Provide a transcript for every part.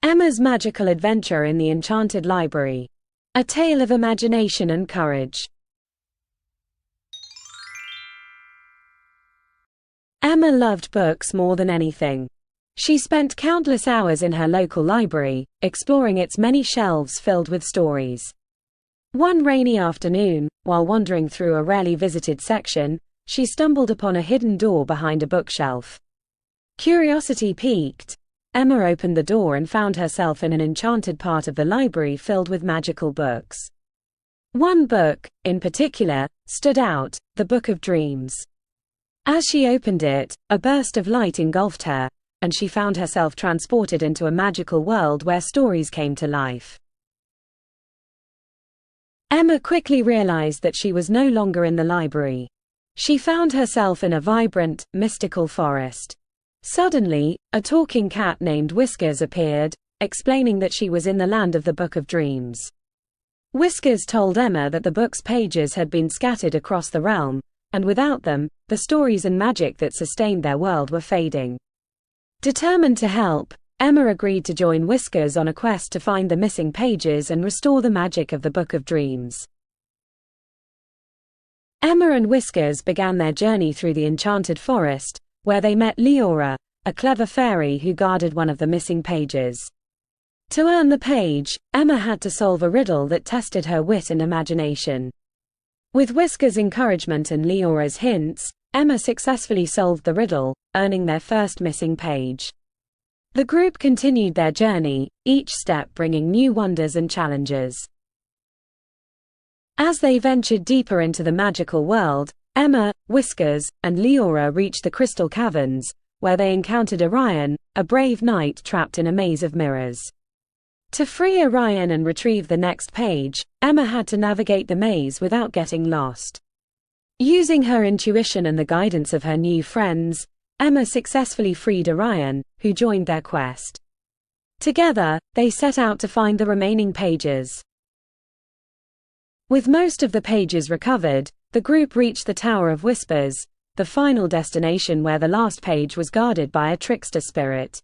Emma's Magical Adventure in the Enchanted Library. A tale of imagination and courage. Emma loved books more than anything. She spent countless hours in her local library, exploring its many shelves filled with stories. One rainy afternoon, while wandering through a rarely visited section, she stumbled upon a hidden door behind a bookshelf. Curiosity piqued, Emma opened the door and found herself in an enchanted part of the library filled with magical books. One book, in particular, stood out, the Book of Dreams. As she opened it, a burst of light engulfed her, and she found herself transported into a magical world where stories came to life. Emma quickly realized that she was no longer in the library. She found herself in a vibrant, mystical forest. Suddenly, a talking cat named Whiskers appeared, explaining that she was in the land of the Book of Dreams. Whiskers told Emma that the book's pages had been scattered across the realm, and without them, the stories and magic that sustained their world were fading. Determined to help, Emma agreed to join Whiskers on a quest to find the missing pages and restore the magic of the Book of Dreams. Emma and Whiskers began their journey through the Enchanted Forest, where they met Leora, a clever fairy who guarded one of the missing pages. To earn the page, Emma had to solve a riddle that tested her wit and imagination. With Whiskers' encouragement and Leora's hints, Emma successfully solved the riddle, earning their first missing page. The group continued their journey, each step bringing new wonders and challenges. As they ventured deeper into the magical world, Emma, Whiskers, and Leora reached the Crystal Caverns, where they encountered Orion, a brave knight trapped in a maze of mirrors. To free Orion and retrieve the next page, Emma had to navigate the maze without getting lost. Using her intuition and the guidance of her new friends, Emma successfully freed Orion, who joined their quest. Together, they set out to find the remaining pages. With most of the pages recovered, the group reached the Tower of Whispers, the final destination where the last page was guarded by a trickster spirit.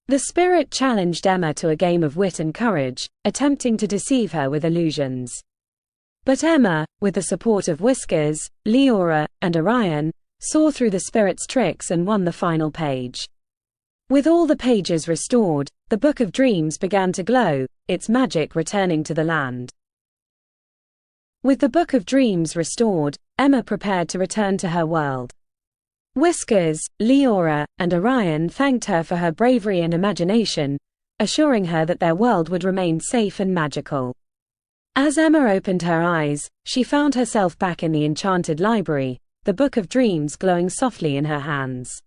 The spirit challenged Emma to a game of wit and courage, attempting to deceive her with illusions. But Emma, with the support of Whiskers, Leora, and Orion, saw through the spirit's tricks and won the final page. With all the pages restored, the Book of Dreams began to glow, its magic returning to the land. With the Book of Dreams restored, Emma prepared to return to her world. Whiskers, Leora, and Orion thanked her for her bravery and imagination, assuring her that their world would remain safe and magical. As Emma opened her eyes, she found herself back in the Enchanted Library, the Book of Dreams glowing softly in her hands.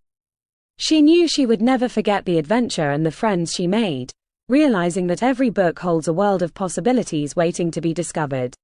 She knew she would never forget the adventure and the friends she made, realizing that every book holds a world of possibilities waiting to be discovered.